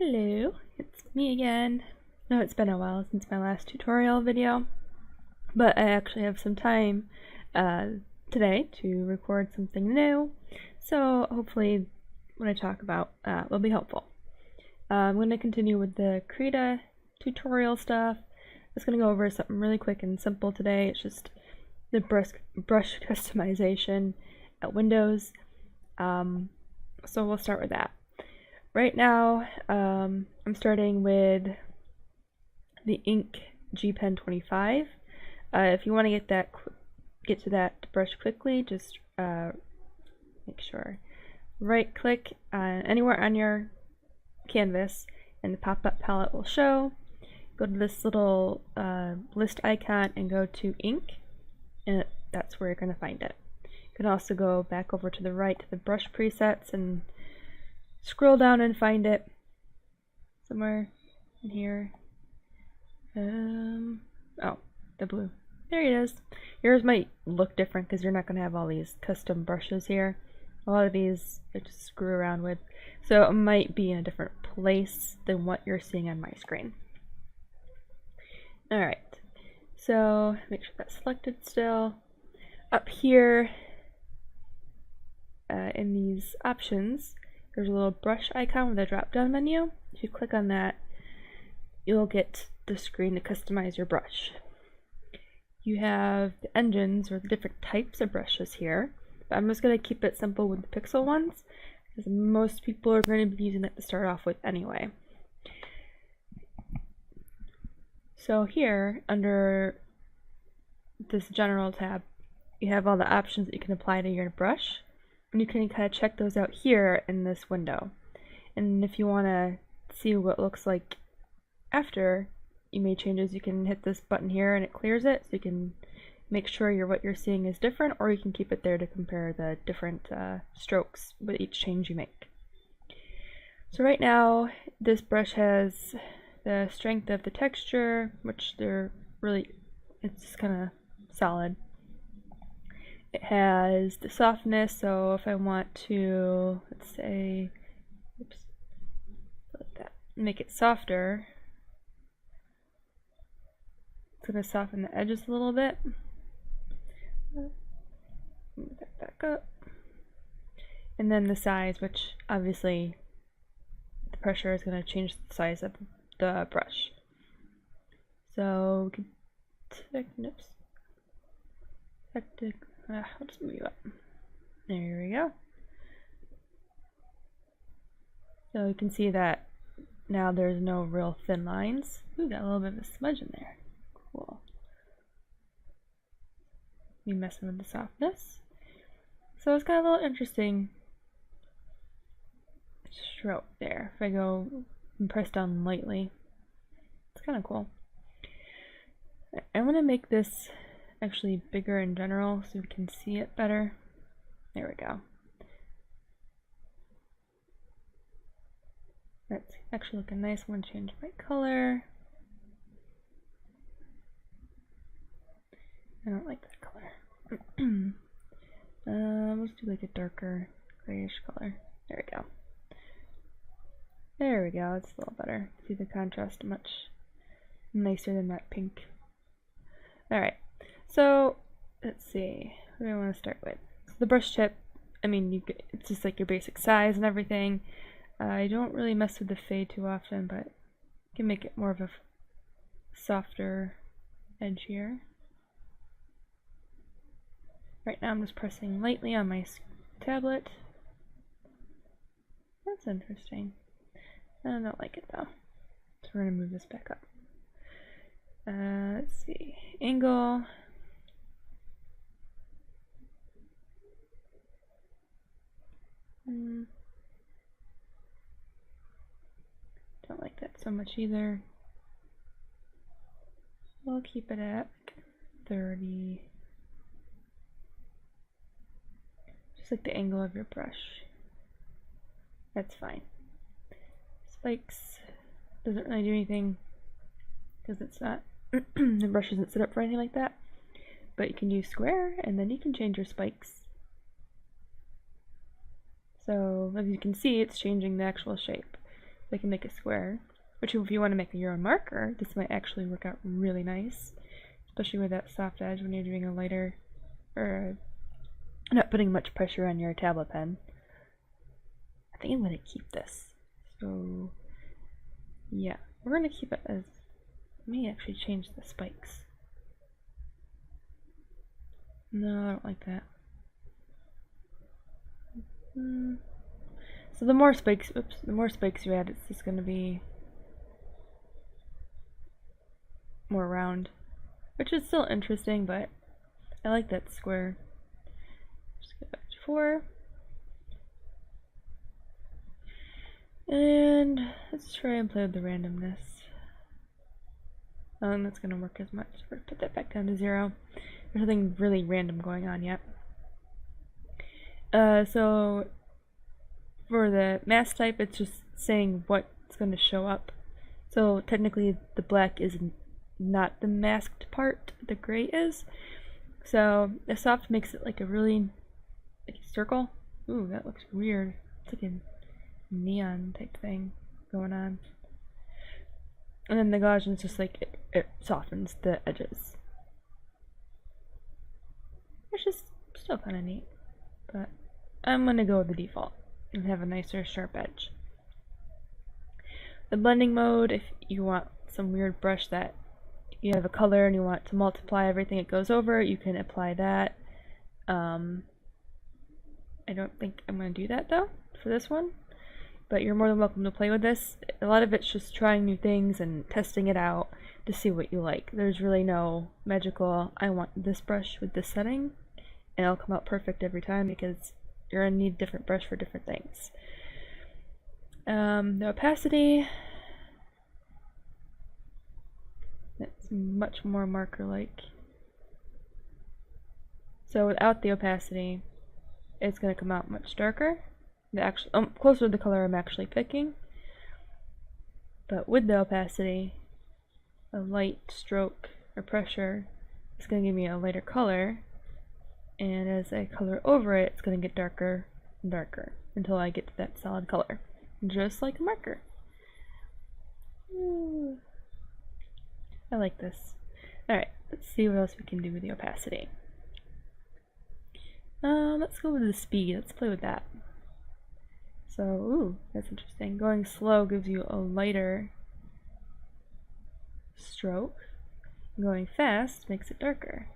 Hello, it's me again. No, it's been a while since my last tutorial video, but I actually have some time today to record something new, so hopefully what I talk about will be helpful. I'm going to continue with the Krita tutorial stuff. I'm just going to go over something really quick and simple today. It's just the brush customization at Windows. So we'll start with that. Right now, I'm starting with the Ink G Pen 25. If you want to get to that brush quickly, just make sure right-click anywhere on your canvas, and the pop-up palette will show. Go to this little list icon and go to Ink, and that's where you're going to find it. You can also go back over to the right to the brush presets and scroll down and find it somewhere in here. Oh, the blue. There it is. Yours might look different because you're not going to have all these custom brushes here. A lot of these I just screw around with, so it might be in a different place than what you're seeing on my screen. Alright, so make sure that's selected still. Up here in these options, there's a little brush icon with a drop down menu. If you click on that, you'll get the screen to customize your brush. You have the engines or the different types of brushes here, but I'm just going to keep it simple with the pixel ones because most people are going to be using that to start off with anyway. So here under this general tab, you have all the options that you can apply to your brush, and you can kind of check those out here in this window. And if you want to see what it looks like after you made changes, you can hit this button here and it clears it, so you can make sure what you're seeing is different, or you can keep it there to compare the different strokes with each change you make. So right now this brush has the strength of the texture, which it's just kind of solid. It has the softness, so if I want to, let's say, like that, make it softer, it's going to soften the edges a little bit. Move that back up. And then the size, which obviously the pressure is going to change the size of the brush. So I'll just move you up. There we go. So you can see that now there's no real thin lines. Ooh, got a little bit of a smudge in there. Cool. Me messing with the softness. So it's got a little interesting stroke there. If I go and press down lightly, it's kind of cool. I want to make this actually bigger in general so we can see it better. There we go. That's actually looking nice. I'm going to change my color. I don't like that color. Let's do like a darker grayish color. There we go. There we go. It's a little better. See the contrast much nicer than that pink. Alright, so let's see. What do I want to start with? So the brush tip, it's just like your basic size and everything. I don't really mess with the fade too often, but you can make it more of a softer edge here. Right now I'm just pressing lightly on my tablet. That's interesting. I don't like it though. So we're going to move this back up. Let's see. Angle. Don't like that so much either. We'll keep it at 30. Just like the angle of your brush. That's fine. Spikes doesn't really do anything because it's not the brush isn't set up for anything like that. But you can use square and then you can change your spikes. So as you can see, it's changing the actual shape. So I can make a square, which if you want to make your own marker, this might actually work out really nice, especially with that soft edge when you're doing a lighter, or not putting much pressure on your tablet pen. I think I'm going to keep this. So yeah, we're going to keep it as, let me actually change the spikes. No, I don't like that. So the more spikes, the more spikes you add, it's just going to be more round, which is still interesting, but I like that square. Just go back to 4. And let's try and play with the randomness. I don't think that's going to work as much. We're going to put that back down to 0. There's nothing really random going on yet. So for the mask type, it's just saying what's going to show up. So technically the black is not the masked part, the gray is. So the soft makes it like a really circle. Ooh, that looks weird. It's like a neon type thing going on. And then the Gaussian is just like it softens the edges. Which is still kind of neat. But I'm going to go with the default and have a nicer sharp edge. The blending mode, if you want some weird brush that you have a color and you want to multiply everything it goes over, you can apply that. I don't think I'm going to do that though for this one, but you're more than welcome to play with this. A lot of it's just trying new things and testing it out to see what you like. There's really no magical, I want this brush with this setting and it'll come out perfect every time, because you're going to need a different brush for different things. The opacity, it's much more marker-like. So without the opacity, it's going to come out much darker. Closer to the color I'm actually picking. But with the opacity, a light stroke or pressure is going to give me a lighter color, and as I color over it, it's going to get darker and darker until I get to that solid color, just like a marker. Ooh. I like this. Alright, let's see what else we can do with the opacity. Let's go with the speed. Let's play with that. So, ooh, that's interesting. Going slow gives you a lighter stroke. Going fast makes it darker.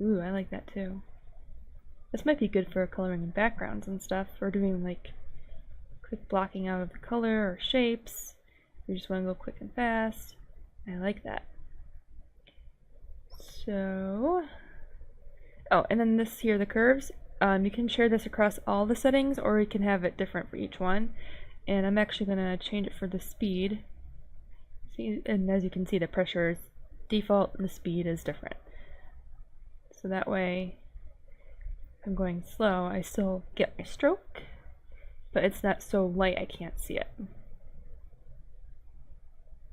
Ooh, I like that too. This might be good for coloring in backgrounds and stuff, or doing like quick blocking out of the color or shapes. You just want to go quick and fast. I like that. So, oh, and then this here, the curves, you can share this across all the settings, or you can have it different for each one. And I'm actually going to change it for the speed. See, and as you can see, the pressure is default and the speed is different. So that way, if I'm going slow, I still get my stroke, but it's not so light I can't see it.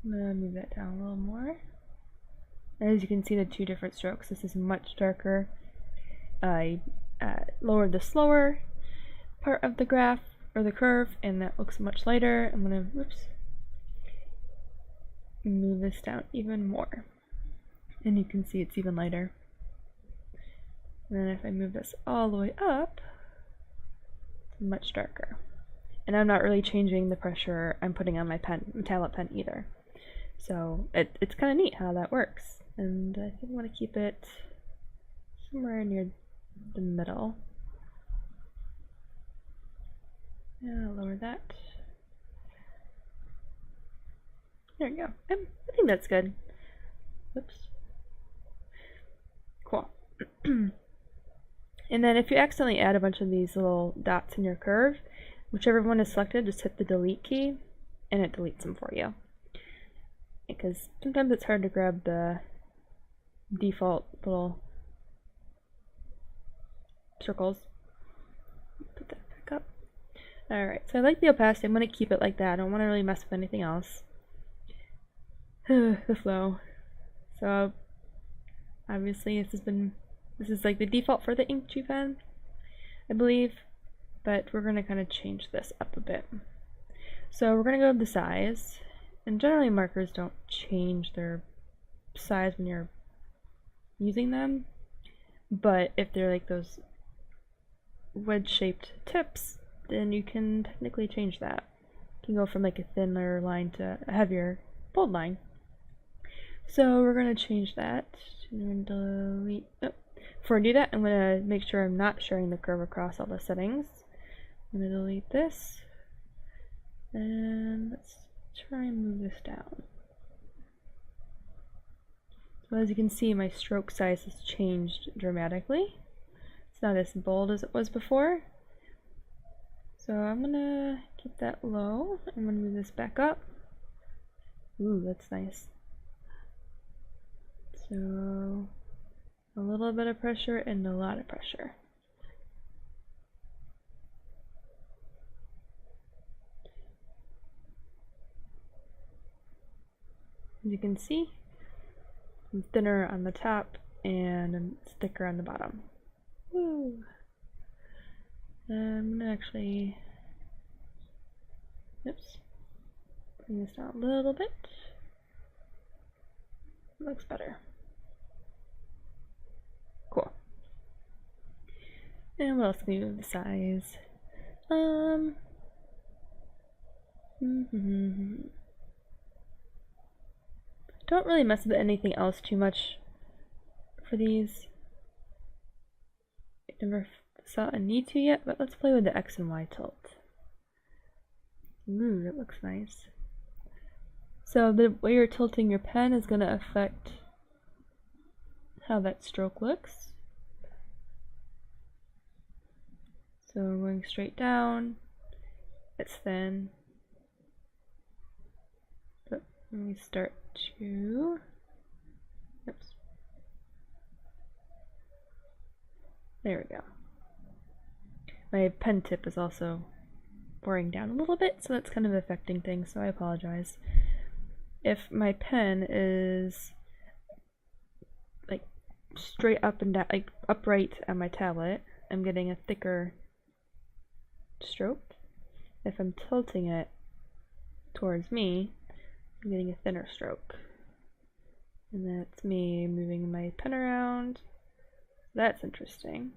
I'm going to move that down a little more. As you can see, the two different strokes. This is much darker. I lowered the slower part of the graph, or the curve, and that looks much lighter. I'm going to, move this down even more. And you can see it's even lighter. And then if I move this all the way up, it's much darker. And I'm not really changing the pressure I'm putting on my tablet pen either. So it's kind of neat how that works. And I think I want to keep it somewhere near the middle. Yeah, I'll lower that. There we go. I think that's good. Oops. Cool. And then if you accidentally add a bunch of these little dots in your curve, whichever one is selected, just hit the delete key and it deletes them for you. Because sometimes it's hard to grab the default little circles. Put that back up. Alright, so I like the opacity. I'm going to keep it like that. I don't want to really mess with anything else. The flow. So obviously this is like the default for the Inkjet pen, I believe, but we're going to kind of change this up a bit. So we're gonna go with the size, and generally markers don't change their size when you're using them, but if they're like those wedge-shaped tips, then you can technically change that. You can go from like a thinner line to a heavier, bold line. So we're gonna change that. I'm gonna delete. Oh. Before I do that, I'm gonna make sure I'm not sharing the curve across all the settings. I'm gonna delete this, and let's try and move this down. So as you can see, my stroke size has changed dramatically. It's not as bold as it was before. So I'm gonna keep that low. I'm gonna move this back up. Ooh, that's nice. So a little bit of pressure and a lot of pressure. As you can see, I'm thinner on the top and it's thicker on the bottom. Woo! I'm gonna actually, oops, bring this down a little bit. Looks better. Cool. And what else can we move the size? Don't really mess with anything else too much for these. I never saw a need to yet, but let's play with the X and Y tilt. Ooh, that looks nice. So the way you're tilting your pen is going to affect how that stroke looks. So we're going straight down, it's thin. But when we start to, oops, there we go. My pen tip is also boring down a little bit, so that's kind of affecting things, so I apologize. If my pen is like straight up and down, like upright on my tablet, I'm getting a thicker stroke. If I'm tilting it towards me, I'm getting a thinner stroke. And that's me moving my pen around. That's interesting.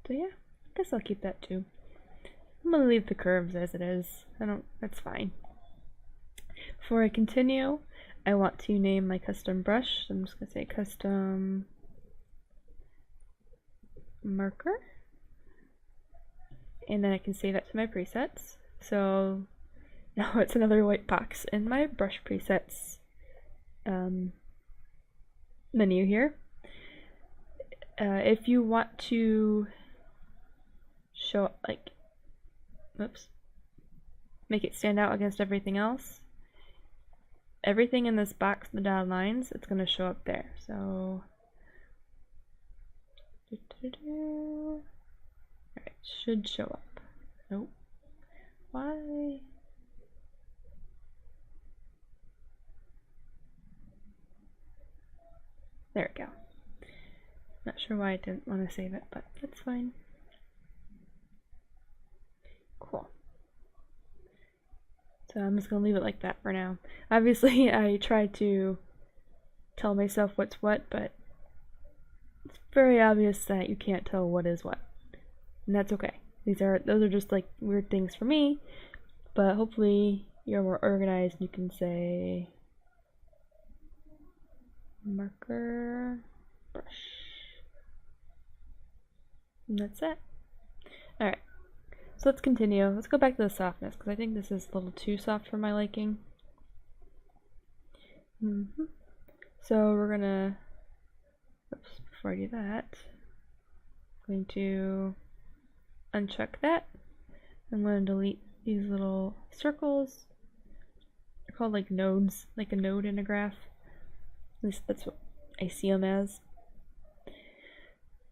So yeah, I guess I'll keep that too. I'm gonna leave the curves as it is. That's fine. Before I continue, I want to name my custom brush. So I'm just gonna say custom marker. And then I can save it to my presets. So now it's another white box in my brush presets menu here. If you want to show, like, oops, make it stand out against everything else, everything in this box, the dotted lines, it's going to show up there. So, alright, should show up. Nope. Why? There we go. Not sure why I didn't want to save it, but that's fine. Cool. So I'm just going to leave it like that for now. Obviously, I tried to tell myself what's what, but it's very obvious that you can't tell what is what. And that's okay. Those are just like weird things for me, but hopefully you're more organized and you can say marker brush. And that's it. Alright. So let's continue. Let's go back to the softness, because I think this is a little too soft for my liking. So we're gonna, oops, before I do that, I'm going to uncheck that. I'm going to delete these little circles. They're called like nodes, like a node in a graph. At least that's what I see them as.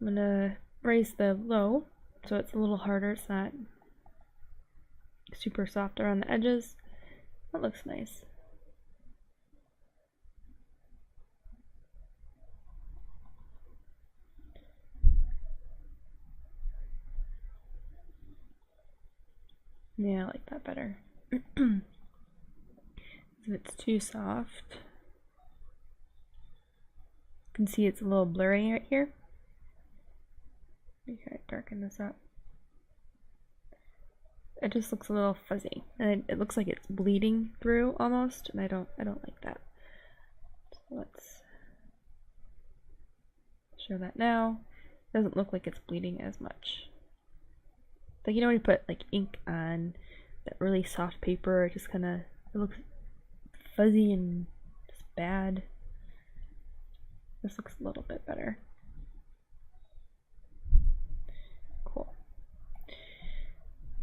I'm going to raise the low so it's a little harder. It's not super soft around the edges. That looks nice. Yeah, I like that better. If it's too soft, you can see it's a little blurry right here. Okay, darken this up. It just looks a little fuzzy, and it looks like it's bleeding through almost, and I don't like that. So let's show that now. It doesn't look like it's bleeding as much. Like, you know when you put like ink on that really soft paper, it just kind of, it looks fuzzy and just bad. This looks a little bit better. Cool.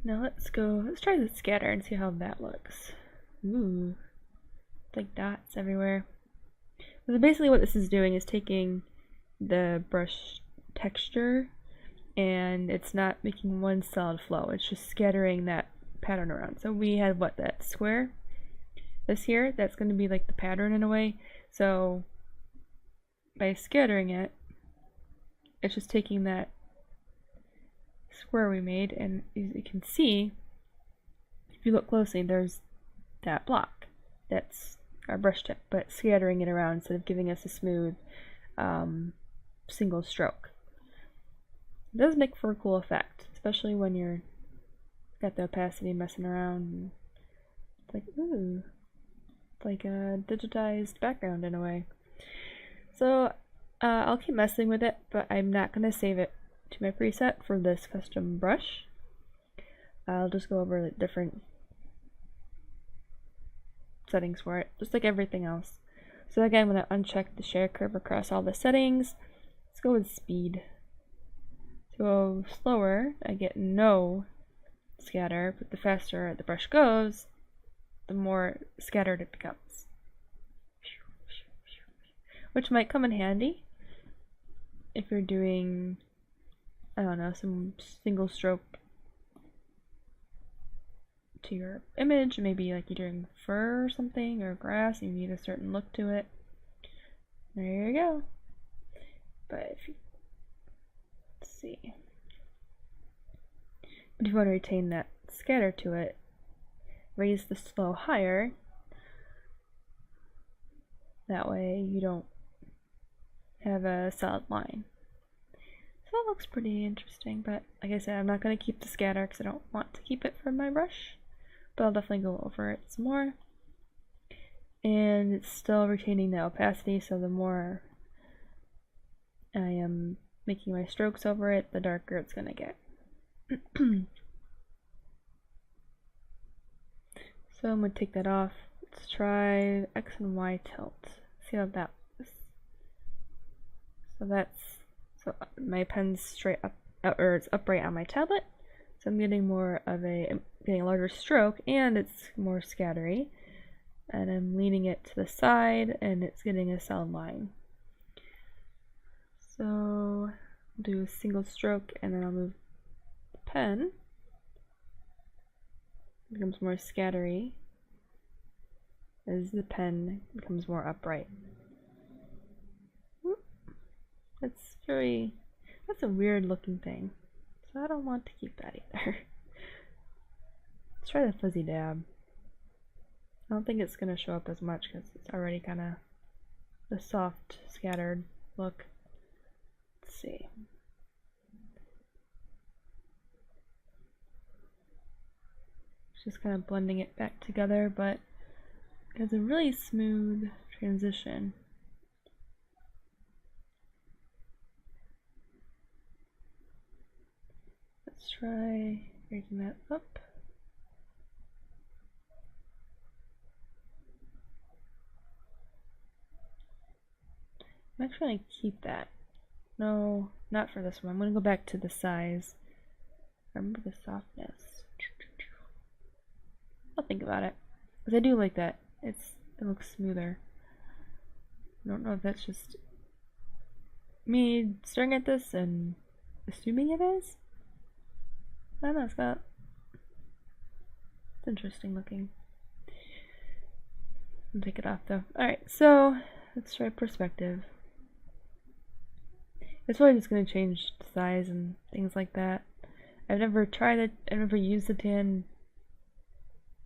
Now let's try the scatter and see how that looks. Ooh, it's like dots everywhere. So basically what this is doing is taking the brush texture and it's not making one solid flow, it's just scattering that pattern around. So we had what, that square? This here, that's going to be like the pattern in a way. So by scattering it, it's just taking that square we made, and as you can see, if you look closely, there's that block. That's our brush tip, but scattering it around instead of giving us a smooth single stroke. It does make for a cool effect, especially when you're got the opacity messing around. It's like, ooh, it's like a digitized background in a way. So I'll keep messing with it, but I'm not going to save it to my preset for this custom brush. I'll just go over the different settings for it, just like everything else. So again, I'm going to uncheck the share curve across all the settings. Let's go with speed. To go slower, I get no scatter, but the faster the brush goes, the more scattered it becomes. Which might come in handy if you're doing, I don't know, some single stroke to your image. Maybe like you're doing fur or something, or grass, and you need a certain look to it. There you go. But if you, let's see. But if you want to retain that scatter to it, raise the slow higher. That way you don't have a solid line. So that looks pretty interesting, but like I said, I'm not going to keep the scatter because I don't want to keep it for my brush, but I'll definitely go over it some more. And it's still retaining the opacity, so the more I am making my strokes over it, the darker it's going to get. So I'm going to take that off. Let's try X and Y tilt. See how that was. So my pen's straight up, or it's upright on my tablet. So I'm getting getting a larger stroke, and it's more scattery. And I'm leaning it to the side, and it's getting a solid line. So I'll do a single stroke, and then I'll move the pen. It becomes more scattery as the pen becomes more upright. That's a weird looking thing, so I don't want to keep that either. Let's try the fuzzy dab. I don't think it's going to show up as much because it's already kind of the soft scattered look. Let's see. Just kind of blending it back together, but it has a really smooth transition. Let's try raising that up. I'm actually going to keep that. No, not for this one. I'm going to go back to the size. Remember the softness. I'll think about it. Because I do like that. It looks smoother. I don't know if that's just me staring at this and assuming it is. I don't know, it's interesting looking. I'll take it off though. Alright, so let's try perspective. It's probably just going to change the size and things like that. I've never tried it, I've never used the tan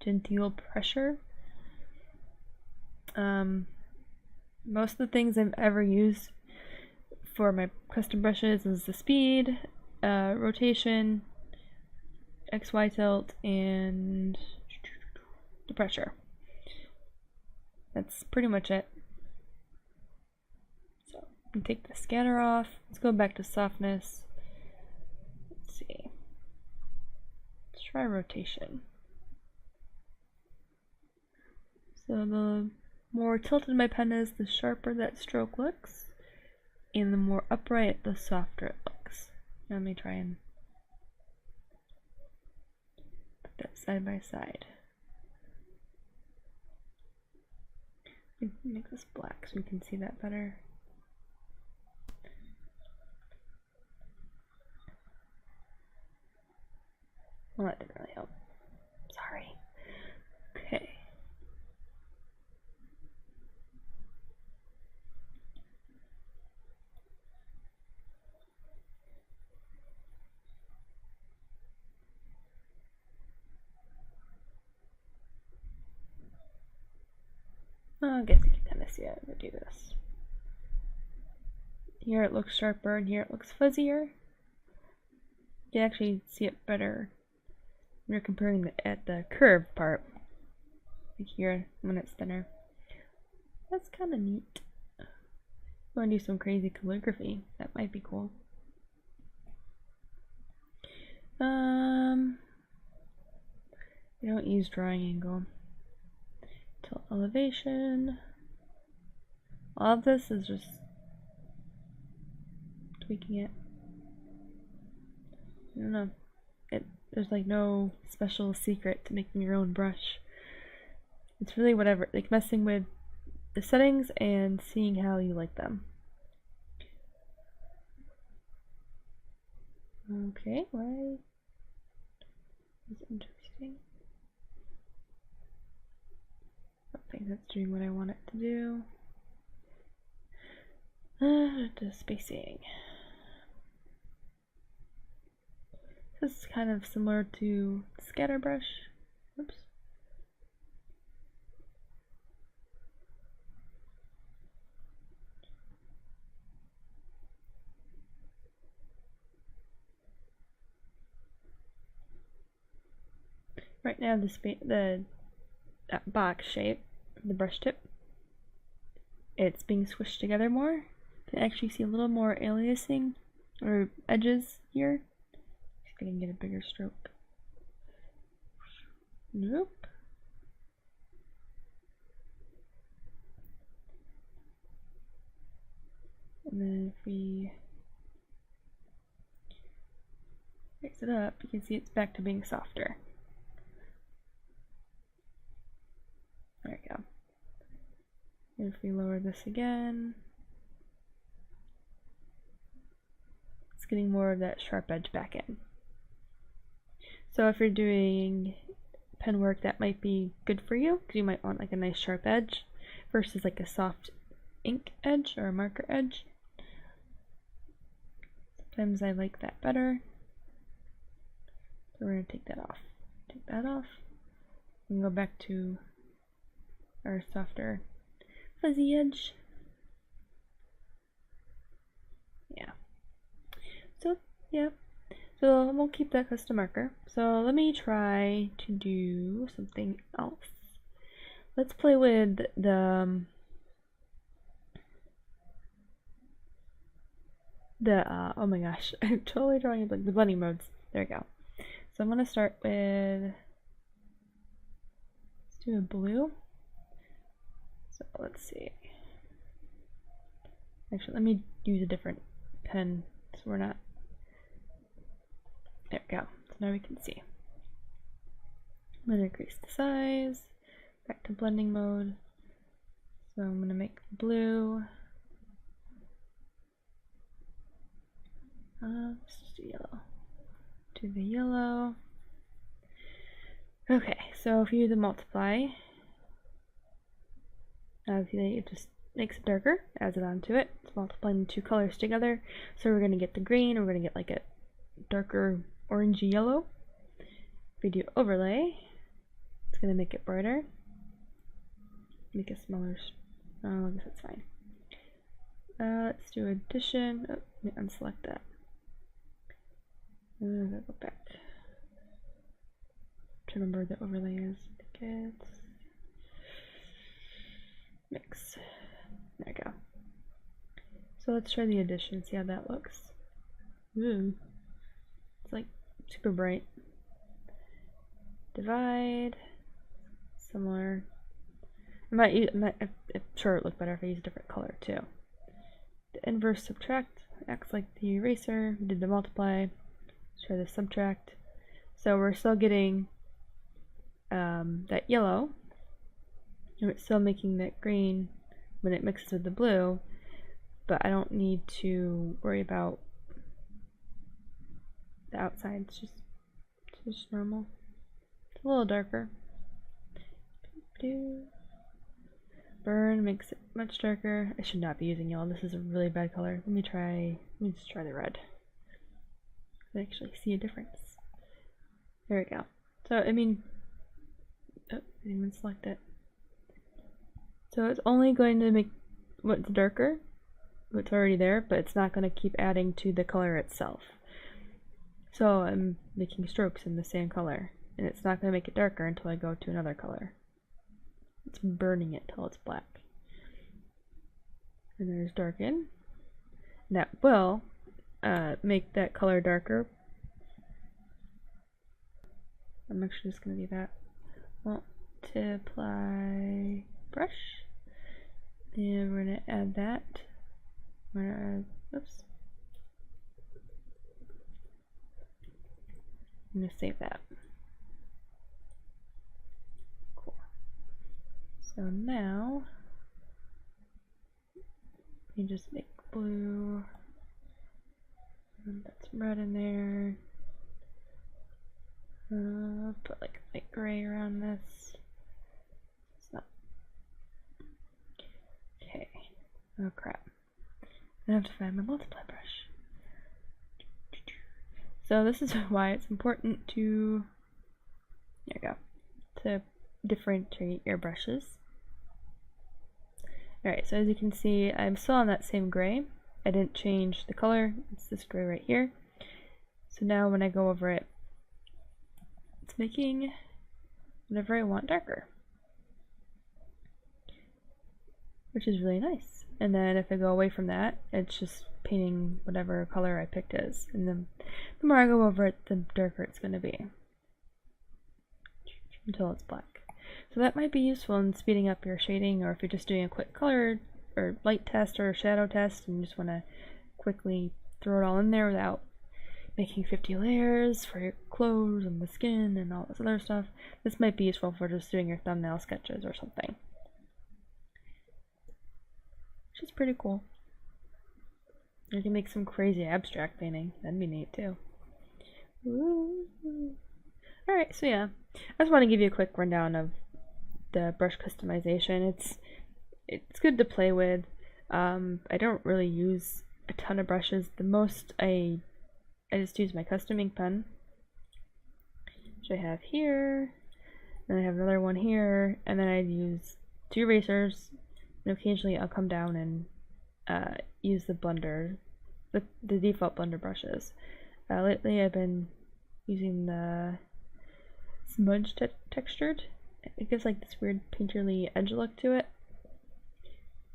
genteel pressure. Most of the things I've ever used for my custom brushes is the speed, rotation, XY tilt, and the pressure. That's pretty much it. So I'm gonna take the scanner off. Let's go back to softness. Let's see. Let's try rotation. So the more tilted my pen is, the sharper that stroke looks, and the more upright, the softer it looks. Let me try and put that side by side. Make this black so we can see that better. Well, that didn't really help. Sorry. Okay. I guess you can kind of see it as I do this. Here it looks sharper and here it looks fuzzier. You can actually see it better when you're comparing at the curved part. Like here when it's thinner. That's kind of neat. I want to do some crazy calligraphy. That might be cool. I don't use drawing angle. Tilt elevation. All of this is just tweaking it. I don't know. There's like no special secret to making your own brush. It's really whatever, like messing with the settings and seeing how you like them. Okay, why? That's interesting. I don't think that's doing what I want it to do. The spacing. This is kind of similar to scatter brush. Oops. Right now, the box shape, the brush tip, it's being squished together more. You can actually see a little more aliasing or edges here. Just gonna get a bigger stroke. Nope. And then if we mix it up, you can see it's back to being softer. There we go. And if we lower this again, it's getting more of that sharp edge back in. So if you're doing pen work, that might be good for you, because you might want like a nice sharp edge versus like a soft ink edge or a marker edge. Sometimes I like that better. So we're going to take that off. Take that off and go back to our softer fuzzy edge. Yeah. So, yeah. So we'll keep that custom marker. So let me try to do something else. Let's play with the oh my gosh, I'm totally drawing like the blending modes. There we go. So I'm gonna start with, let's do a blue. So let's see. Actually, let me use a different pen so we're not. There we go. So now we can see. I'm going to increase the size. Back to blending mode. So I'm going to make blue. Let's just do yellow. Do the yellow. Okay, so if you do the multiply, it just makes it darker, adds it onto it. It's multiplying the two colors together. So we're going to get the green, we're going to get like a darker orangey yellow. If we do overlay, It's going to make it brighter. Make it smaller. Oh, I guess it's fine. Let's do addition. Oh, let me unselect that. Go back. To remember the overlay is. I think it's mix. There we go. So let's try the addition, see how that looks. Ooh. It's like super bright. Divide. Similar. I'm sure it looked better if I used a different color too. The inverse subtract acts like the eraser. We did the multiply. Let's try the subtract. So we're still getting that yellow, and it's still making that green when it mixes with the blue, but I don't need to worry about the outside. It's just normal. It's a little darker. Burn makes it much darker. I should not be using yellow. This is a really bad color. Let me just try the red. I actually see a difference. There we go. So I mean, oh, I didn't even select it. So it's only going to make what's darker, what's already there, but it's not going to keep adding to the color itself. So I'm making strokes in the same color, and it's not going to make it darker until I go to another color. It's burning it till it's black. And there's darken. And that will make that color darker. I'm actually just going to do that. Multiply brush. And we're going to add that. We're going to add, oops. I'm going to save that. Cool. So now, you just make blue. And put some red in there. Put like a light gray around this. It's not. Okay. Oh crap. I have to find my multiply brush. So this is why it's important to, there you go, to differentiate your brushes. Alright, so as you can see, I'm still on that same gray. I didn't change the color. It's this gray right here. So now when I go over it, it's making whatever I want darker, which is really nice. And then if I go away from that, it's just painting whatever color I picked is. And then the more I go over it, the darker it's going to be until it's black. So that might be useful in speeding up your shading, or if you're just doing a quick color or light test or shadow test and you just want to quickly throw it all in there without making 50 layers for your clothes and the skin and all this other stuff. This might be useful for just doing your thumbnail sketches or something. Which is pretty cool. You can make some crazy abstract painting. That'd be neat too. Alright, so yeah. I just want to give you a quick rundown of the brush customization. It's good to play with. I don't really use a ton of brushes. The most I just use my custom ink pen, which I have here, and I have another one here, and then I use 2 erasers, and occasionally I'll come down and use the blender, the default blender brushes. Lately I've been using the smudge textured. It gives like this weird painterly edge look to it,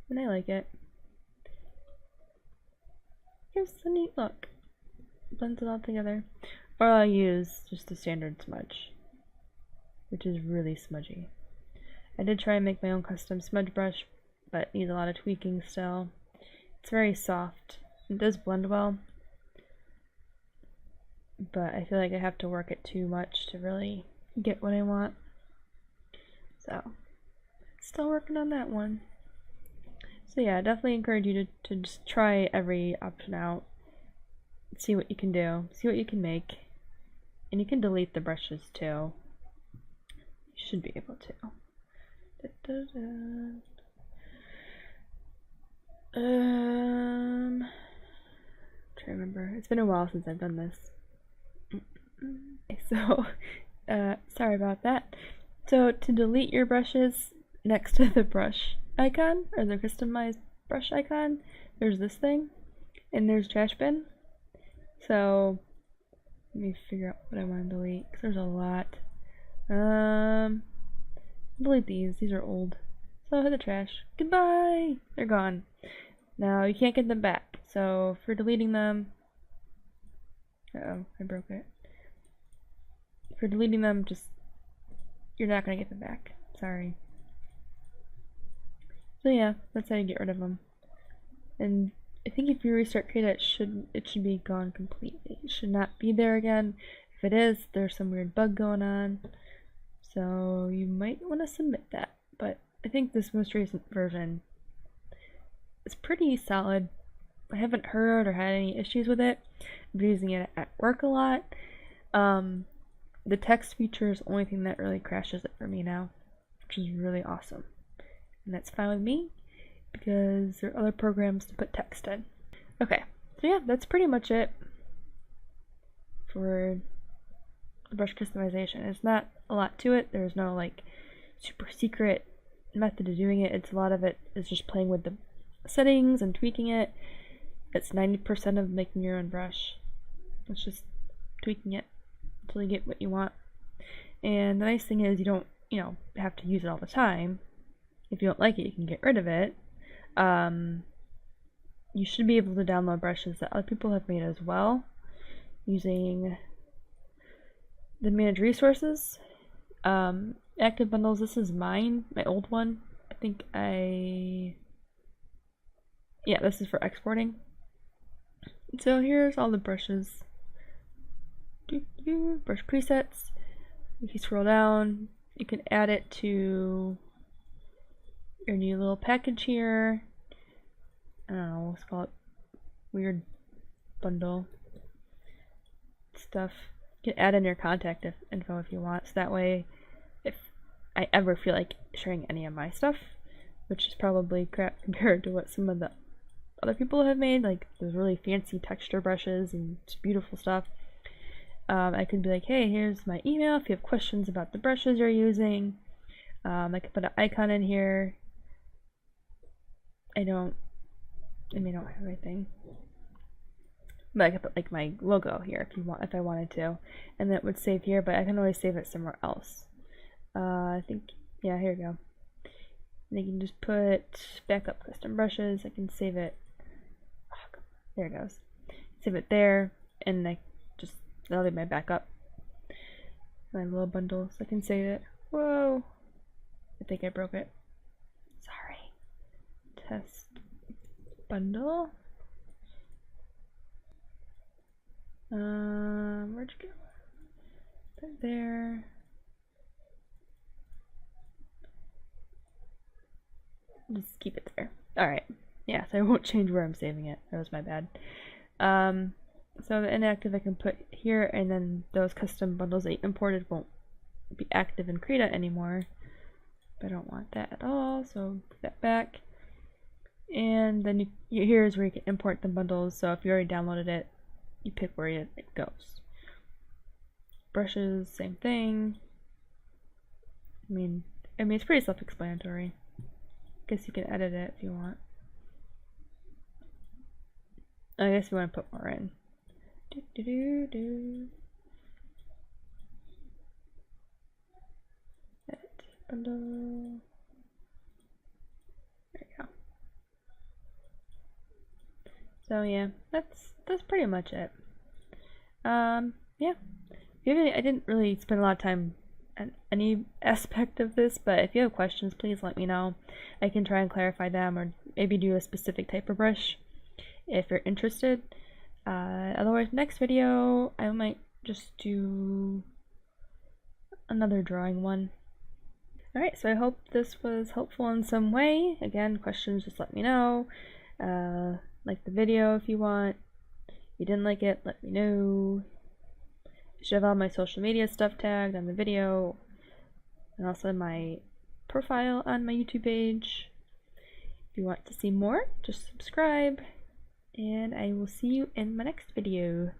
and I like it. It gives a neat look. Blends it all together. Or I'll use just the standard smudge, which is really smudgy. I did try and make my own custom smudge brush, but it needs a lot of tweaking still. It's very soft. It does blend well, but I feel like I have to work it too much to really get what I want. So, still working on that one. So yeah, I definitely encourage you to just try every option out. See what you can do, see what you can make, and you can delete the brushes too. You should be able to. Trying to remember. It's been a while since I've done this. Okay, so sorry about that. So to delete your brushes, next to the brush icon, or the customized brush icon, there's this thing, and there's trash bin. So let me figure out what I want to delete, because there's a lot. Delete these. These are old. So hit the trash. Goodbye! They're gone. Now you can't get them back. So for deleting them, uh-oh, I broke it. For deleting them, just, you're not gonna get them back. Sorry. So yeah, that's how you get rid of them. And I think if you restart Krita, it should be gone completely. It should not be there again. If it is, there's some weird bug going on. So you might want to submit that. But I think this most recent version is pretty solid. I haven't heard or had any issues with it. I've been using it at work a lot. The text feature is the only thing that really crashes it for me now, which is really awesome. And that's fine with me, because there are other programs to put text in. Okay, so yeah, that's pretty much it for the brush customization. It's not a lot to it. There's no like super secret method of doing it. It's a lot of it is just playing with the settings and tweaking it. It's 90% of making your own brush. It's just tweaking it until you get what you want. And the nice thing is you don't, have to use it all the time. If you don't like it, you can get rid of it. You should be able to download brushes that other people have made as well using the manage resources. Active bundles, this is mine, my old one. I think this is for exporting. So here's all the brushes. Brush presets. If you scroll down, you can add it to your new little package here. I don't know, let's call it weird bundle stuff. You can add in your contact info if you want, so that way if I ever feel like sharing any of my stuff, which is probably crap compared to what some of the other people have made, like those really fancy texture brushes and just beautiful stuff, I could be like, hey, here's my email if you have questions about the brushes you're using. I could put an icon in here. I may not have anything, but I could put like my logo here if I wanted to, and that would save here, but I can always save it somewhere else. I think, yeah, here we go. And I can just put backup custom brushes. I can save it. Oh, there it goes. Save it there, and that'll be my backup. My little bundle, so I can save it. Whoa! I think I broke it. Sorry. Test bundle. Where'd you go? Put there. Just keep it there. Alright. Yeah, so I won't change where I'm saving it. That was my bad. So the inactive I can put here, and then those custom bundles that you imported won't be active in Krita anymore. But I don't want that at all, so put that back. And then here's where you can import the bundles, so if you already downloaded it, you pick where it goes. Brushes, same thing. I mean it's pretty self-explanatory. Guess you can edit it if you want. I guess you want to put more in. Edit bundle. There you go. So yeah, that's pretty much it. Yeah. I didn't really spend a lot of time on any aspect of this, but if you have questions, please let me know. I can try and clarify them, or maybe do a specific type of brush if you're interested. Otherwise, next video I might just do another drawing one. Alright, so I hope this was helpful in some way. Again, questions, just let me know. Like the video if you want. If you didn't like it, let me know. I should have all my social media stuff tagged on the video, and also my profile on my YouTube page. If you want to see more, just subscribe, and I will see you in my next video.